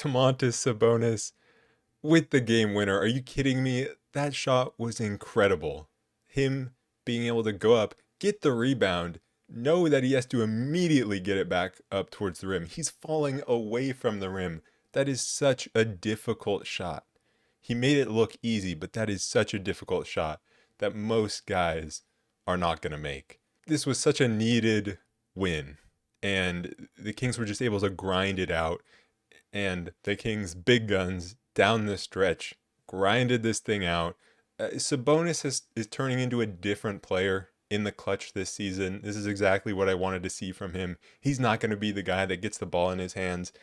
Domantas Sabonis with the game winner. Are you kidding me? That shot was incredible. Him being able to go up, get the rebound, know that he has to immediately get it back up towards the rim. He's falling away from the rim. That is such a difficult shot. He made it look easy, but that is such a difficult shot that most guys are not going to make. This was such a needed win, and the Kings were just able to grind it out. And the Kings' big guns down the stretch grinded this thing out. Sabonis is turning into a different player in the clutch this season. This is exactly what I wanted to see from him. He's not going to be the guy that gets the ball in his hands,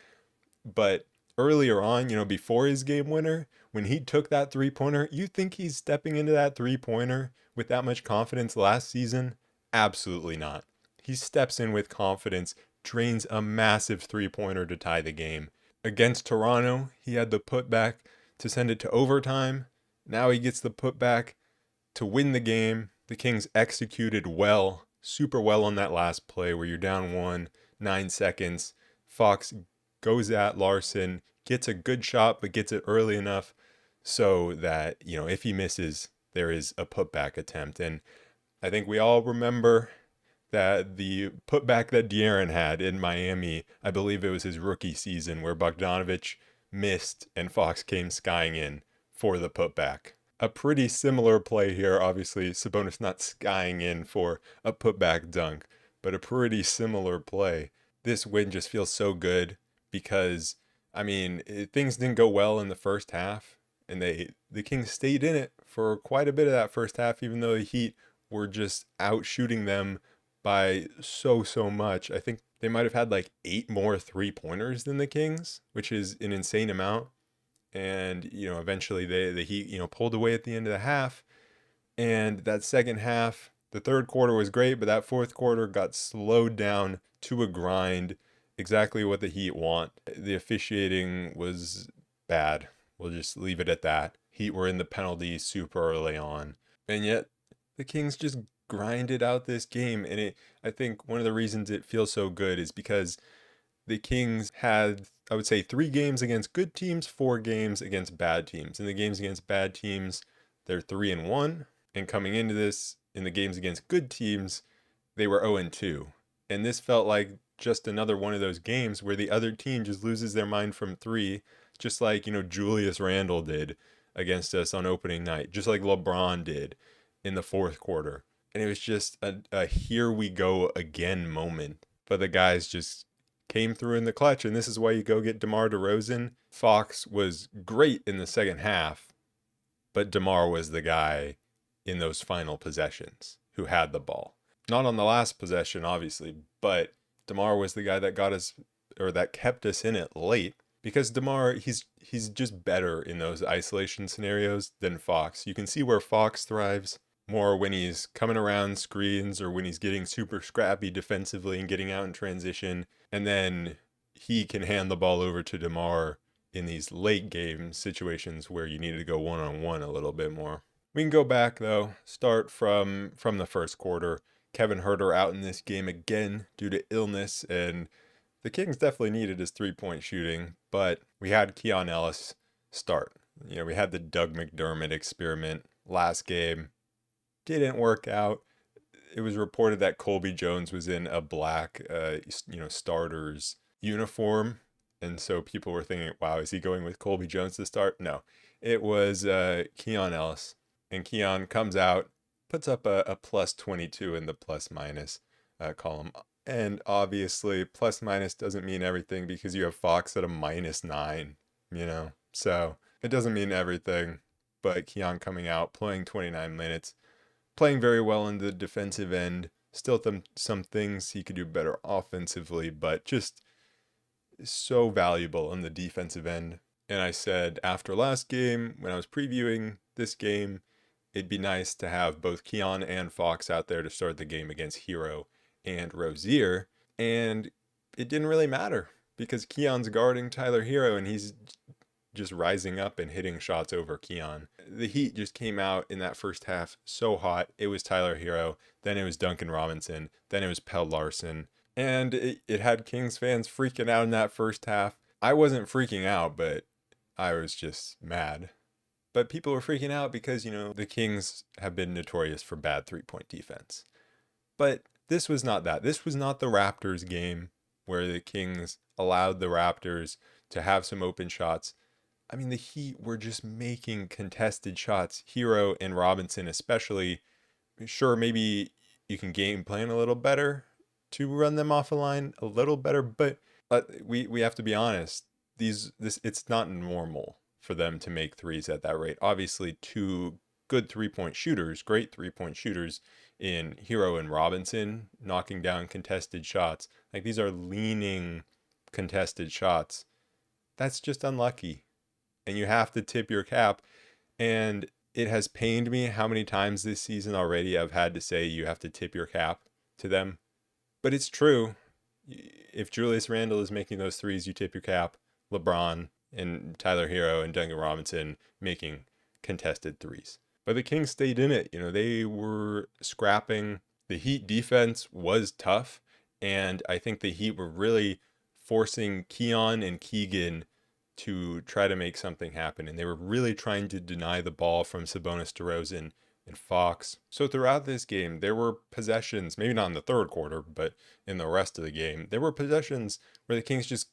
but earlier on, before his game winner, when he took that three-pointer, you think he's stepping into that three-pointer with that much confidence last season? Absolutely not. He steps in with confidence, drains a massive three-pointer to tie the game. Against Toronto, he had the putback to send it to overtime. Now he gets the putback to win the game. The Kings executed well, super well on that last play where you're down 9 seconds. Fox goes at Larson, gets a good shot, but gets it early enough so that, if he misses, there is a putback attempt. And I think we all remember that the putback that De'Aaron had in Miami, I believe it was his rookie season, where Bogdanovich missed and Fox came skying in for the putback. A pretty similar play here, obviously. Sabonis not skying in for a putback dunk, but a pretty similar play. This win just feels so good because, things didn't go well in the first half, and the Kings stayed in it for quite a bit of that first half, even though the Heat were just out shooting them by so much. I think they might have had like 8 more three-pointers than the Kings, which is an insane amount. And, eventually the Heat, pulled away at the end of the half. And that second half, the third quarter was great, but that fourth quarter got slowed down to a grind. Exactly what the Heat want. The officiating was bad. We'll just leave it at that. Heat were in the penalties super early on. And yet the Kings just grinded out this game. And I think one of the reasons it feels so good is because the Kings had, I would say, 3 games against good teams, 4 games against bad teams. In the games against bad teams, they're 3-1. And coming into this, in the games against good teams, they were 0-2. And this felt like just another one of those games where the other team just loses their mind from 3, just like, Julius Randle did against us on opening night, just like LeBron did in the fourth quarter. And it was just a here we go again moment. But the guys just came through in the clutch, and this is why you go get DeMar DeRozan. Fox was great in the second half, but DeMar was the guy in those final possessions who had the ball. Not on the last possession, obviously, but DeMar was the guy that got us, or that kept us in it late, because DeMar, he's just better in those isolation scenarios than Fox. You can see where Fox thrives more when he's coming around screens or when he's getting super scrappy defensively and getting out in transition. And then he can hand the ball over to DeMar in these late game situations where you need to go one-on-one a little bit more. We can go back, though, start from the first quarter. Kevin Huerter out in this game again due to illness, and the Kings definitely needed his three-point shooting, but we had Keon Ellis start. We had the Doug McDermott experiment last game. Didn't work out. It was reported that Colby Jones was in a black, starter's uniform. And so people were thinking, wow, is he going with Colby Jones to start? No, it was Keon Ellis. And Keon comes out, puts up a plus 22 in the plus minus column. And obviously, plus minus doesn't mean everything because you have Fox at a -9, So it doesn't mean everything. But Keon coming out, playing 29 minutes. Playing very well in the defensive end. Still some things he could do better offensively, but just so valuable on the defensive end. And I said after last game, when I was previewing this game, it'd be nice to have both Keon and Fox out there to start the game against Hero and Rozier. And it didn't really matter because Keon's guarding Tyler Hero and he's just rising up and hitting shots over Keon. The Heat just came out in that first half so hot. It was Tyler Hero, then it was Duncan Robinson, then it was Pell Larson. And it had Kings fans freaking out in that first half. I wasn't freaking out, but I was just mad. But people were freaking out because, the Kings have been notorious for bad 3-point defense. But this was not that. This was not the Raptors game where the Kings allowed the Raptors to have some open shots. I mean, the Heat were just making contested shots. Hero and Robinson, especially. Sure, maybe you can game plan a little better to run them off a line a little better, but we have to be honest. It's not normal for them to make threes at that rate. Obviously, two good 3-point shooters, great 3-point shooters in Hero and Robinson, knocking down contested shots. Like, these are leaning contested shots. That's just unlucky. And you have to tip your cap. And it has pained me how many times this season already I've had to say you have to tip your cap to them. But it's true. If Julius Randle is making those threes, you tip your cap. LeBron and Tyler Hero and Duncan Robinson making contested threes. But the Kings stayed in it. They were scrapping. The Heat defense was tough. And I think the Heat were really forcing Keon and Keegan to try to make something happen. And they were really trying to deny the ball from Sabonis, DeRozan, and Fox. So throughout this game, there were possessions, maybe not in the third quarter, but in the rest of the game, there were possessions where the Kings just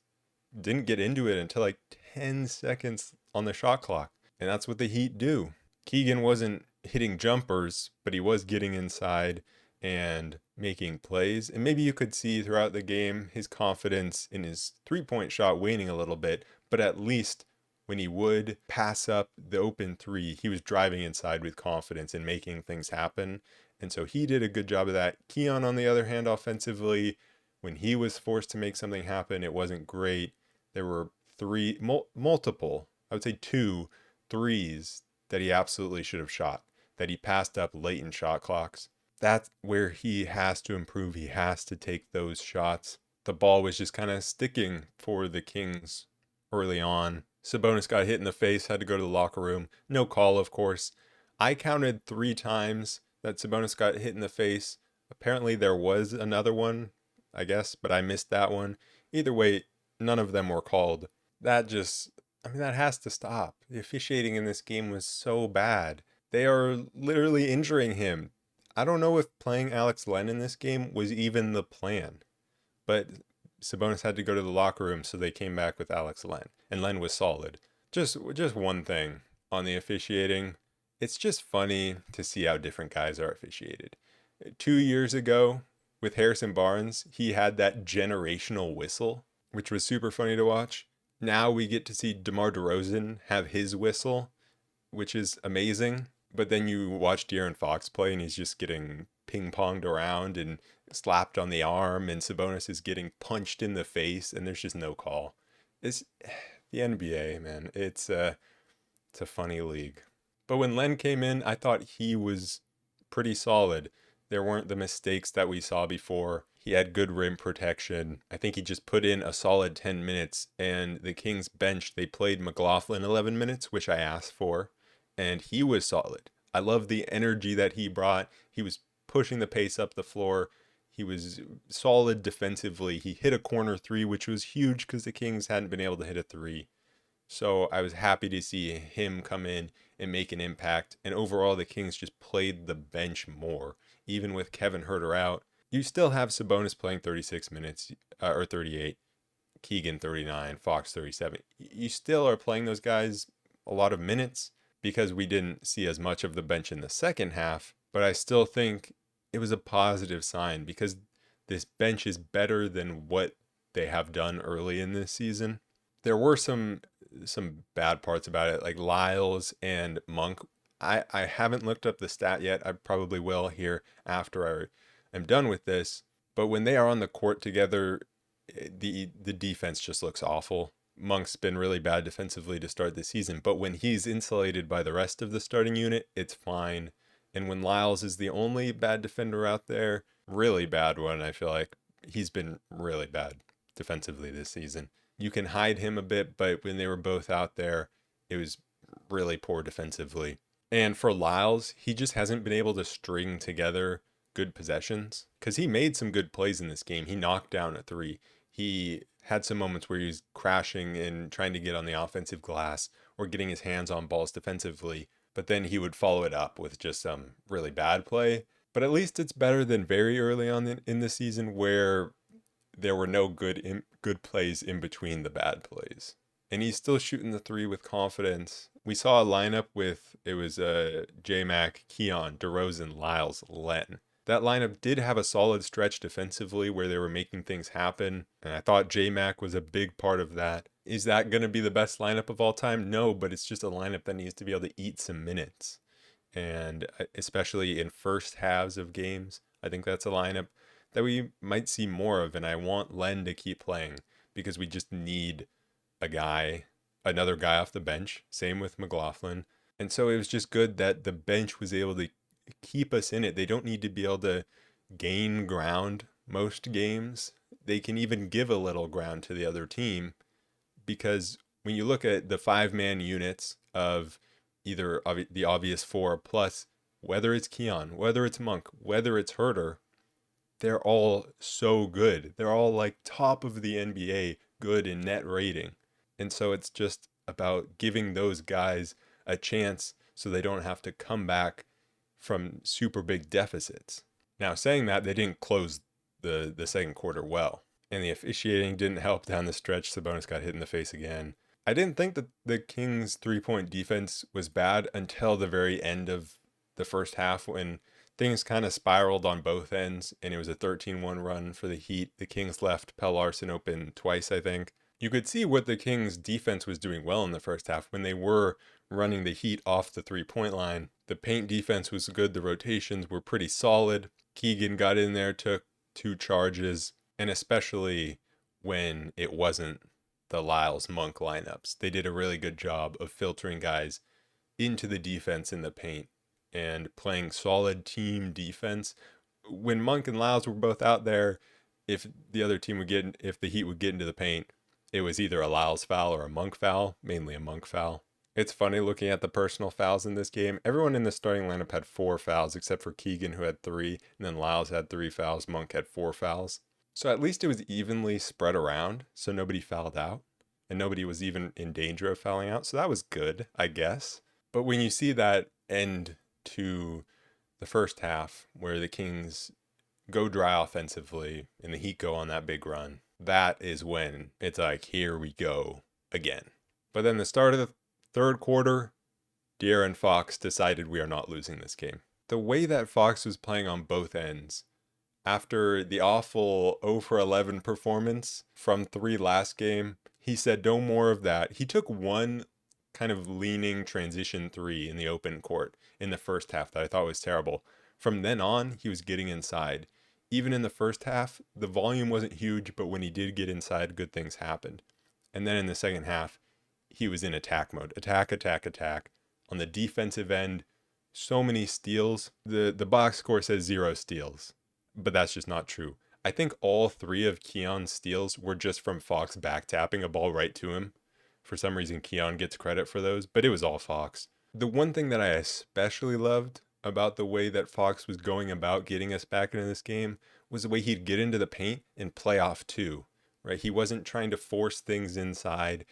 didn't get into it until like 10 seconds on the shot clock. And that's what the Heat do. Keegan wasn't hitting jumpers, but he was getting inside and making plays. And maybe you could see throughout the game his confidence in his 3-point shot waning a little bit, but at least when he would pass up the open three, he was driving inside with confidence and making things happen. And so he did a good job of that. Keon, on the other hand, offensively, when he was forced to make something happen, it wasn't great. There were multiple, I would say 2 threes that he absolutely should have shot, that he passed up late in shot clocks. That's where he has to improve. He has to take those shots. The ball was just kind of sticking for the Kings early on. Sabonis got hit in the face, had to go to the locker room. No call, of course. I counted 3 times that Sabonis got hit in the face. Apparently there was another one, I guess, but I missed that one. Either way, none of them were called. That has to stop. The officiating in this game was so bad. They are literally injuring him. I don't know if playing Alex Len in this game was even the plan, but Sabonis had to go to the locker room, so they came back with Alex Len, and Len was solid. Just one thing on the officiating. It's just funny to see how different guys are officiated. 2 years ago, with Harrison Barnes, he had that generational whistle, which was super funny to watch. Now we get to see DeMar DeRozan have his whistle, which is amazing. But then you watch De'Aaron Fox play, and he's just getting ping-ponged around and slapped on the arm, and Sabonis is getting punched in the face, and there's just no call. It's the NBA, man. It's a funny league. But when Len came in, I thought he was pretty solid. There weren't the mistakes that we saw before. He had good rim protection. I think he just put in a solid 10 minutes, and the Kings bench, they played McLaughlin 11 minutes, which I asked for, and he was solid. I love the energy that he brought. He was pushing the pace up the floor. He was solid defensively. He hit a corner 3, which was huge because the Kings hadn't been able to hit a 3. So I was happy to see him come in and make an impact. And overall, the Kings just played the bench more. Even with Kevin Huerter out, you still have Sabonis playing 36 minutes, or 38, Keegan 39, Fox 37. You still are playing those guys a lot of minutes because we didn't see as much of the bench in the second half. But I still think it was a positive sign because this bench is better than what they have done early in this season. There were some bad parts about it, like Lyles and Monk. I haven't looked up the stat yet. I probably will here after I'm done with this. But when they are on the court together, the defense just looks awful. Monk's been really bad defensively to start the season, but when he's insulated by the rest of the starting unit, it's fine. And when Lyles is the only bad defender out there, really bad one, I feel like he's been really bad defensively this season. You can hide him a bit, but when they were both out there, it was really poor defensively. And for Lyles, he just hasn't been able to string together good possessions because he made some good plays in this game. He knocked down a 3. He had some moments where he was crashing and trying to get on the offensive glass or getting his hands on balls defensively, but then he would follow it up with just some really bad play. But at least it's better than very early on in the season where there were no good plays in between the bad plays. And he's still shooting the three with confidence. We saw a lineup with, it was J-Mac, Keon, DeRozan, Lyles, Len. That lineup did have a solid stretch defensively where they were making things happen. And I thought J-Mac was a big part of that. Is that going to be the best lineup of all time? No, but it's just a lineup that needs to be able to eat some minutes. And especially in first halves of games, I think that's a lineup that we might see more of. And I want Len to keep playing because we just need another guy off the bench. Same with McLaughlin. And so it was just good that the bench was able to keep us in it. They don't need to be able to gain ground most games. They can even give a little ground to the other team, because when you look at the 5-man units of either the obvious four plus, whether it's Keon, whether it's Monk, whether it's Herter, they're all so good. They're all like top of the NBA good in net rating. And so it's just about giving those guys a chance so they don't have to come back from super big deficits. Now, saying that, they didn't close the second quarter well, and the officiating didn't help down the stretch. Sabonis got hit in the face again. I didn't think that the Kings' three-point defense was bad until the very end of the first half, when things kind of spiraled on both ends, and it was a 13-1 run for the Heat. The Kings left Pelle Larsson open twice, I think. You could see what the Kings' defense was doing well in the first half when they were running the Heat off the three-point line. The paint defense was good. The rotations were pretty solid. Keegan got in there, took 2 charges, and especially when it wasn't the Lyles Monk lineups, they did a really good job of filtering guys into the defense in the paint and playing solid team defense. When Monk and Lyles were both out there, if the Heat would get into the paint, it was either a Lyles foul or a Monk foul, mainly a Monk foul. It's funny looking at the personal fouls in this game. Everyone in the starting lineup had 4 fouls except for Keegan, who had 3, and then Lyles had 3 fouls, Monk had 4 fouls. So at least it was evenly spread around, so nobody fouled out, and nobody was even in danger of fouling out, so that was good, I guess. But when you see that end to the first half, where the Kings go dry offensively and the Heat go on that big run, that is when it's like, here we go again. But then the start of the third quarter, De'Aaron Fox decided we are not losing this game. The way that Fox was playing on both ends, after the awful 0 for 11 performance from 3 last game, he said no more of that. He took one kind of leaning transition 3 in the open court in the first half that I thought was terrible. From then on, he was getting inside. Even in the first half, the volume wasn't huge, but when he did get inside, good things happened. And then in the second half, he was in attack mode. Attack, attack, attack. On the defensive end, so many steals. The box score says 0 steals, but that's just not true. I think all 3 of Keon's steals were just from Fox back tapping a ball right to him. For some reason, Keon gets credit for those, but it was all Fox. The one thing that I especially loved about the way that Fox was going about getting us back into this game was the way he'd get into the paint and play off 2, right? He wasn't trying to force things inside.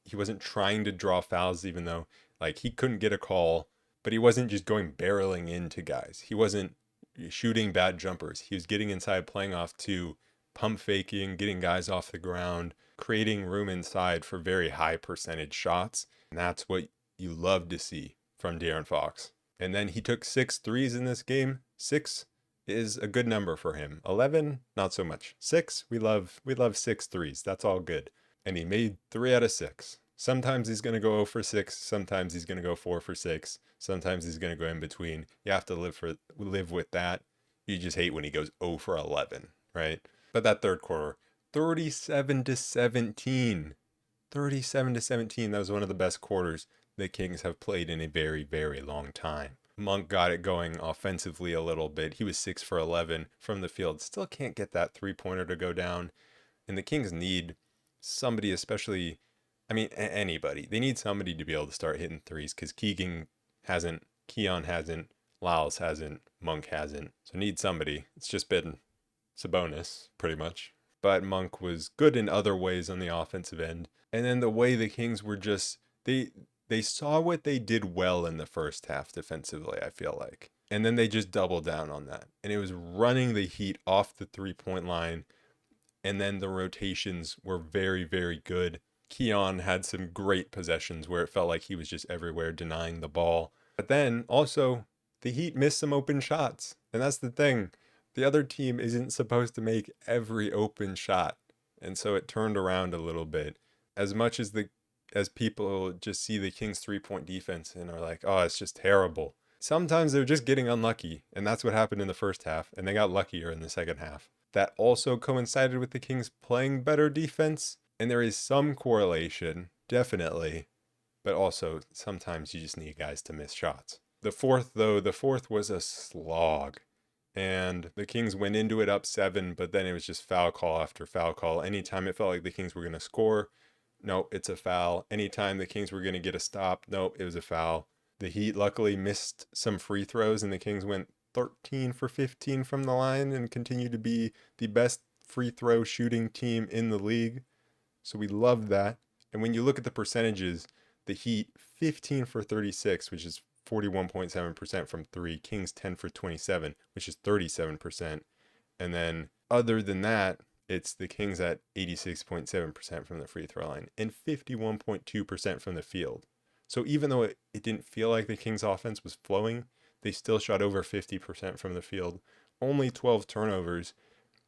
He wasn't trying to draw fouls, even though like he couldn't get a call, but he wasn't just going barreling into guys. He wasn't shooting bad jumpers. He was getting inside, playing off 2, pump faking, getting guys off the ground, creating room inside for very high percentage shots. And that's what you love to see from De'Aaron Fox. And then he took 6 threes in this game. 6 is a good number for him. 11, not so much. 6, we love 6 threes. That's all good. And he made 3 out of 6. Sometimes he's going to go 0 for 6. Sometimes he's going to go 4 for 6. Sometimes he's going to go in between. You have to live with that. You just hate when he goes 0 for 11, right? But that third quarter, 37-17. 37-17. That was one of the best quarters the Kings have played in a very, very long time. Monk got it going offensively a little bit. He was 6 for 11 from the field. Still can't get that 3-pointer to go down. And the Kings need somebody, especially, I mean, anybody. They need somebody to be able to start hitting threes, because Keegan hasn't, Keon hasn't, Lyles hasn't, Monk hasn't. So need somebody. It's just been Sabonis, pretty much. but Monk was good in other ways on the offensive end. And then the way the Kings were just they saw what they did well in the first half defensively, I feel like. And then they just doubled down on that. And it was running the Heat off the 3-point line. And then the rotations were very, very good. Keon had some great possessions where it felt like he was just everywhere denying the ball. But then also the Heat missed some open shots. And that's the thing. The other team isn't supposed to make every open shot. And so it turned around a little bit. As much as people just see the Kings 3-point defense and are like, oh, it's just terrible. Sometimes they're just getting unlucky. And that's what happened in the first half. And they got luckier in the second half. That also coincided with the Kings playing better defense. And there is some correlation, definitely. But also, sometimes you just need guys to miss shots. The fourth was a slog. And the Kings went into it up 7, but then it was just foul call after foul call. Anytime it felt like the Kings were going to score, no, it's a foul. Anytime the Kings were going to get a stop, no, it was a foul. The Heat luckily missed some free throws, and the Kings went 13 for 15 from the line and continued to be the best free throw shooting team in the league. So we loved that. And when you look at the percentages, the Heat 15 for 36, which is 41.7% from 3. Kings 10 for 27, which is 37%. And then other than that, it's the Kings at 86.7% from the free throw line and 51.2% from the field. So even though it didn't feel like the Kings offense was flowing, they still shot over 50% from the field. Only 12 turnovers,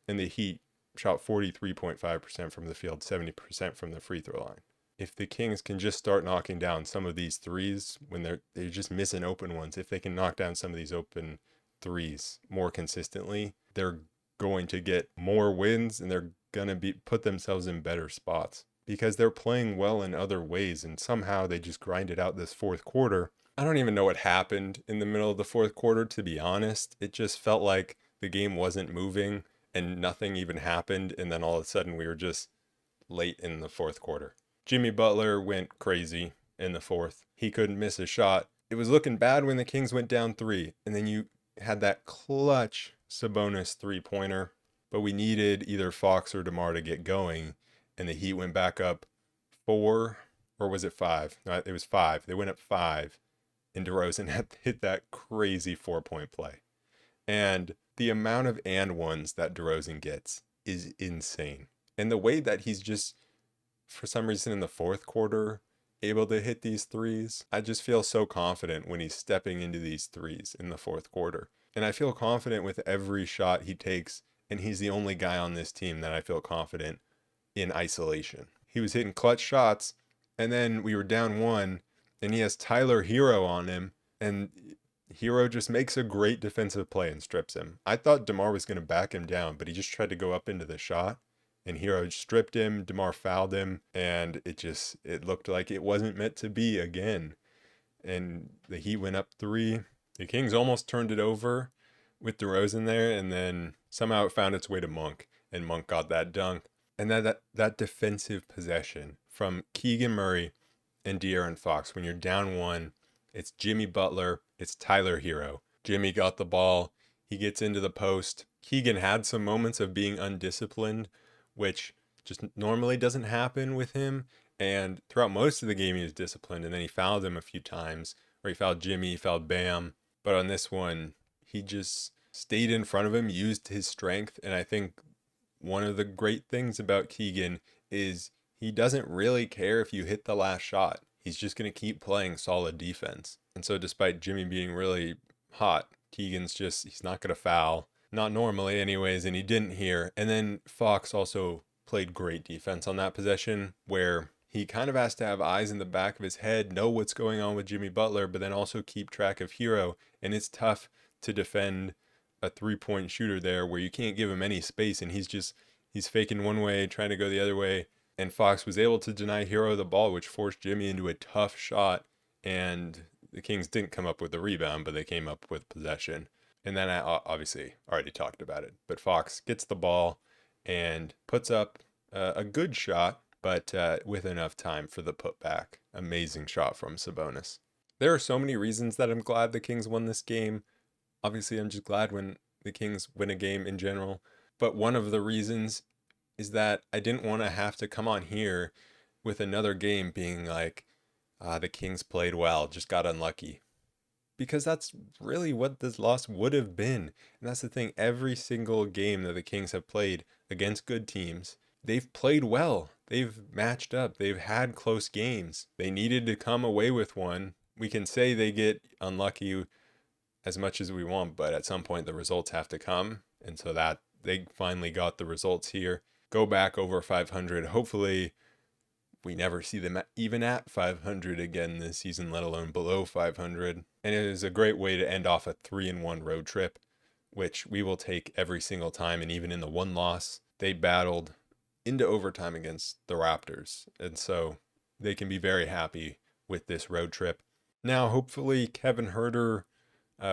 and the Heat shot 43.5% from the field, 70% from the free throw line. If the Kings can just start knocking down some of these threes when they're just missing open ones, if they can knock down some of these open threes more consistently, they're going to get more wins and they're going to put themselves in better spots because they're playing well in other ways, and somehow they just grinded out this fourth quarter. I don't even know what happened in the middle of the fourth quarter, to be honest. It just felt like the game wasn't moving and nothing even happened, and then all of a sudden we were just late in the fourth quarter. Jimmy Butler went crazy in the fourth. He couldn't miss a shot. It was looking bad when the Kings went down 3, and then you had that clutch Sabonis 3-pointer, but we needed either Fox or DeMar to get going, and the Heat went back up 4, or was it 5? No, it was 5. They went up 5, and DeRozan had hit that crazy 4-point play. And the amount of and ones that DeRozan gets is insane. And the way that he's just, for some reason in the fourth quarter, able to hit these threes, I just feel so confident when he's stepping into these threes in the fourth quarter. And I feel confident with every shot he takes, and he's the only guy on this team that I feel confident in isolation. He was hitting clutch shots, and then we were down 1, and he has Tyler Hero on him, and Hero just makes a great defensive play and strips him. I thought DeMar was going to back him down, but he just tried to go up into the shot. And Hero stripped him, DeMar fouled him, and it looked like it wasn't meant to be again. And the Heat went up 3. The Kings almost turned it over with DeRozan there, and then somehow it found its way to Monk, and Monk got that dunk. And that defensive possession from Keegan Murray and De'Aaron Fox, when you're down 1, it's Jimmy Butler, it's Tyler Hero. Jimmy got the ball, he gets into the post. Keegan had some moments of being undisciplined, which just normally doesn't happen with him. And throughout most of the game, he was disciplined. And then he fouled him a few times, or he fouled Jimmy, he fouled Bam. But on this one, he just stayed in front of him, used his strength. And I think one of the great things about Keegan is he doesn't really care if you hit the last shot. He's just going to keep playing solid defense. And so despite Jimmy being really hot, he's not going to foul. Not normally anyways, and he didn't here. And then Fox also played great defense on that possession where he kind of has to have eyes in the back of his head, know what's going on with Jimmy Butler, but then also keep track of Hero. And it's tough to defend a 3-point shooter there where you can't give him any space, and he's faking one way, trying to go the other way. And Fox was able to deny Hero the ball, which forced Jimmy into a tough shot. And the Kings didn't come up with the rebound, but they came up with possession. And then I obviously already talked about it. But Fox gets the ball and puts up a good shot, but with enough time for the putback. Amazing shot from Sabonis. There are so many reasons that I'm glad the Kings won this game. Obviously, I'm just glad when the Kings win a game in general. But one of the reasons is that I didn't want to have to come on here with another game being like, the Kings played well, just got unlucky. Because that's really what this loss would have been. And that's the thing, every single game that the Kings have played against good teams, they've played well. They've matched up. They've had close games. They needed to come away with one. We can say they get unlucky as much as we want, but at some point the results have to come. And so that they finally got the results here. Go back over 500. Hopefully we never see them even at 500 again this season, let alone below 500. And it is a great way to end off a 3-1 road trip, which we will take every single time. And even in the one loss, they battled into overtime against the Raptors. And so they can be very happy with this road trip. Now, hopefully, Kevin Huerter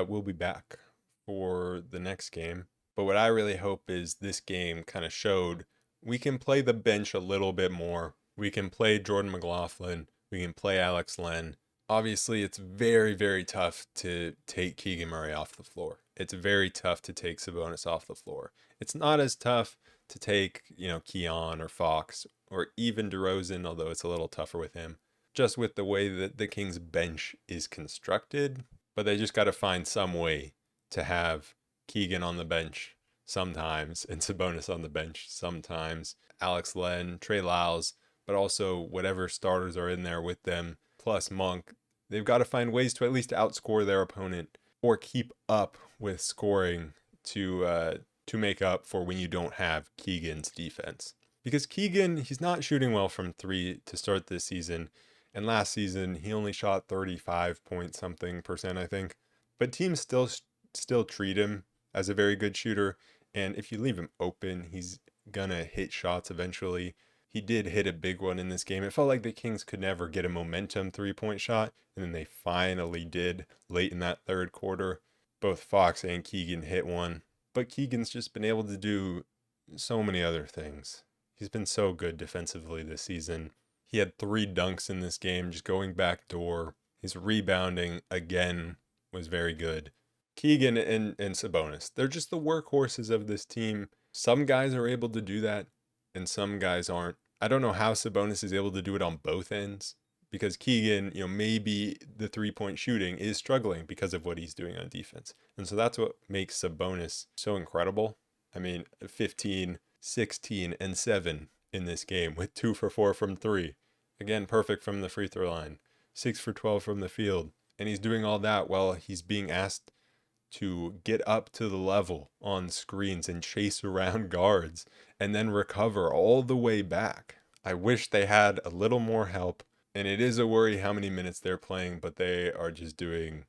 will be back for the next game. But what I really hope is this game kind of showed we can play the bench a little bit more. We can play Jordan McLaughlin. We can play Alex Len. Obviously, it's very, very tough to take Keegan Murray off the floor. It's very tough to take Sabonis off the floor. It's not as tough to take, Keon or Fox or even DeRozan, although it's a little tougher with him, just with the way that the Kings bench is constructed. But they just got to find some way to have Keegan on the bench sometimes and Sabonis on the bench sometimes. Alex Len, Trey Lyles, but also whatever starters are in there with them, plus Monk. They've got to find ways to at least outscore their opponent or keep up with scoring to make up for when you don't have Keegan's defense. Because Keegan, he's not shooting well from three to start this season. And last season, he only shot 35 point something percent, I think. But teams still treat him as a very good shooter. And if you leave him open, he's gonna hit shots eventually. He did hit a big one in this game. It felt like the Kings could never get a momentum 3-point shot, and then they finally did late in that third quarter. Both Fox and Keegan hit one, but Keegan's just been able to do so many other things. He's been so good defensively this season. He had 3 dunks in this game, just going back door. His rebounding, again, was very good. Keegan and Sabonis, they're just the workhorses of this team. Some guys are able to do that, and some guys aren't. I don't know how Sabonis is able to do it on both ends, because Keegan, maybe the 3-point shooting is struggling because of what he's doing on defense. And so that's what makes Sabonis so incredible. I mean, 15, 16, and 7 in this game with 2 for 4 from 3. Again, perfect from the free throw line. 6 for 12 from the field. And he's doing all that while he's being asked to get up to the level on screens and chase around guards and then recover all the way back. I wish they had a little more help, and it is a worry how many minutes they're playing, but they are just doing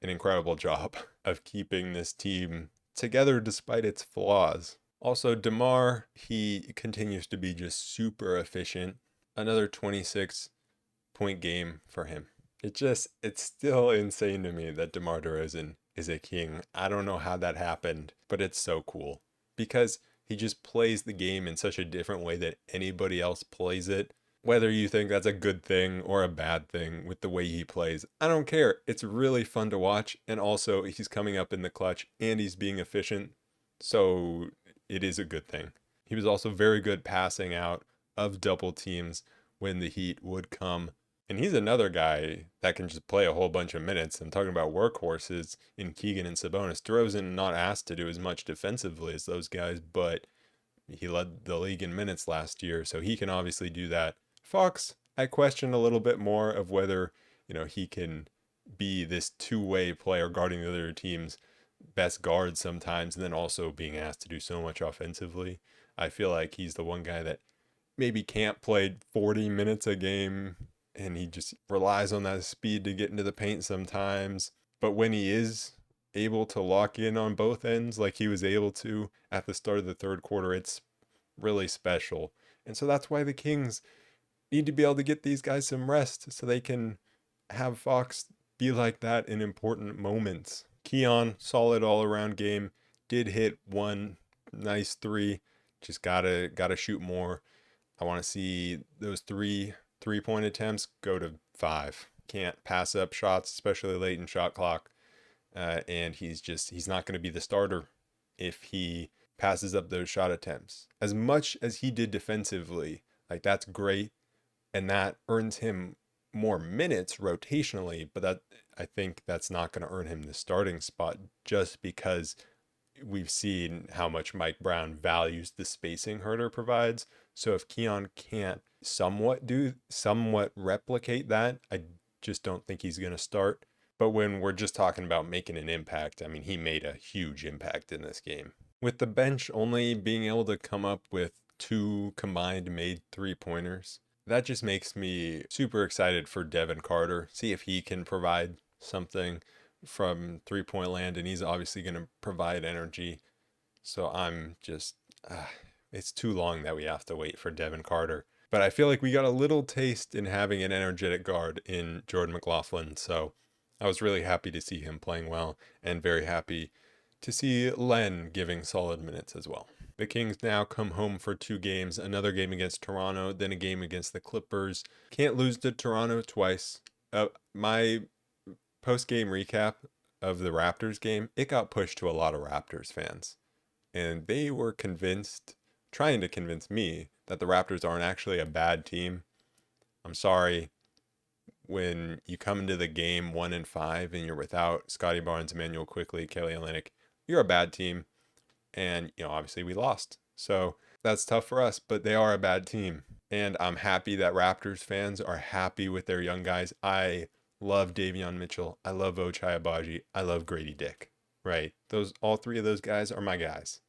an incredible job of keeping this team together despite its flaws. Also, DeMar, he continues to be just super efficient. Another 26-point game for him. It's still insane to me that DeMar DeRozan is a King. I don't know how that happened, but it's so cool because he just plays the game in such a different way that anybody else plays it. Whether you think that's a good thing or a bad thing with the way he plays, I don't care. It's really fun to watch, and also he's coming up in the clutch and he's being efficient, so it is a good thing. He was also very good passing out of double teams when the Heat would come. And he's another guy that can just play a whole bunch of minutes. I'm talking about workhorses in Keegan and Sabonis. DeRozan not asked to do as much defensively as those guys, but he led the league in minutes last year, so he can obviously do that. Fox, I question a little bit more of whether, he can be this two-way player guarding the other team's best guard sometimes, and then also being asked to do so much offensively. I feel like he's the one guy that maybe can't play 40 minutes a game, and he just relies on that speed to get into the paint sometimes. But when he is able to lock in on both ends like he was able to at the start of the third quarter, it's really special. And so that's why the Kings need to be able to get these guys some rest so they can have Fox be like that in important moments. Keon, solid all-around game, did hit one nice 3. Just gotta shoot more. I want to see those 3-point attempts go to 5. Can't pass up shots, especially late in shot clock. And he's not going to be the starter if he passes up those shot attempts. As much as he did defensively, like that's great, and that earns him more minutes rotationally, but that I think that's not going to earn him the starting spot just because we've seen how much Mike Brown values the spacing Herter provides. So if Keon can't somewhat replicate that, I just don't think he's going to start. But when we're just talking about making an impact, I mean, he made a huge impact in this game. With the bench only being able to come up with 2 combined made 3-pointers, that just makes me super excited for Devin Carter. See if he can provide something from 3-point land, and he's obviously going to provide energy. So I'm just, it's too long that we have to wait for Devin Carter. But I feel like we got a little taste in having an energetic guard in Jordan McLaughlin. So I was really happy to see him playing well, and very happy to see Len giving solid minutes as well. The Kings now come home for 2 games, another game against Toronto, then a game against the Clippers. Can't lose to Toronto twice. My post-game recap of the Raptors game, it got pushed to a lot of Raptors fans. And they were trying to convince me that the Raptors aren't actually a bad team. I'm sorry. When you come into the game 1-5 and you're without Scotty Barnes, Emmanuel Quickley, Kelly Olynyk, you're a bad team. And, obviously we lost. So that's tough for us, but they are a bad team. And I'm happy that Raptors fans are happy with their young guys. I love Davion Mitchell. I love Ochai Agbaji. I love Grady Dick, right? All 3 of those guys are my guys,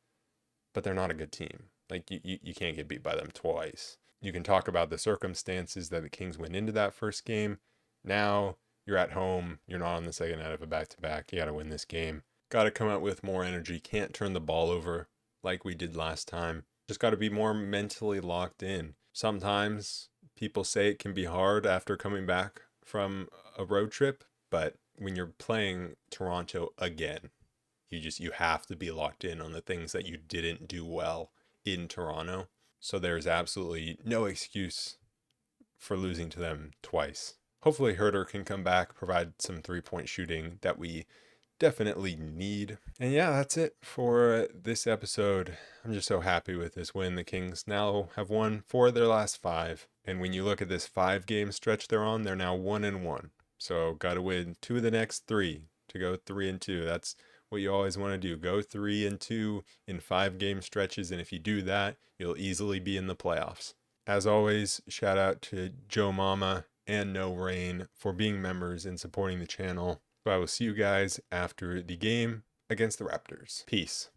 but they're not a good team. Like you can't get beat by them twice. You can talk about the circumstances that the Kings went into that first game. Now you're at home. You're not on the second night of a back-to-back. You got to win this game. Got to come out with more energy. Can't turn the ball over like we did last time. Just got to be more mentally locked in. Sometimes people say it can be hard after coming back from a road trip, but when you're playing Toronto again, you have to be locked in on the things that you didn't do well in Toronto. So there's absolutely no excuse for losing to them twice. Hopefully Herter can come back, provide some 3-point shooting that we definitely need. And yeah, that's it for this episode. I'm just so happy with this win. The Kings now have won 4 of their last 5. And when you look at this 5-game stretch they're on, they're now 1-1. So got to win 2 of the next 3 to go 3-2. That's what you always want to do. Go 3-2 in 5-game stretches. And if you do that, you'll easily be in the playoffs. As always, shout out to Joe Mama and No Rain for being members and supporting the channel. So I will see you guys after the game against the Raptors. Peace.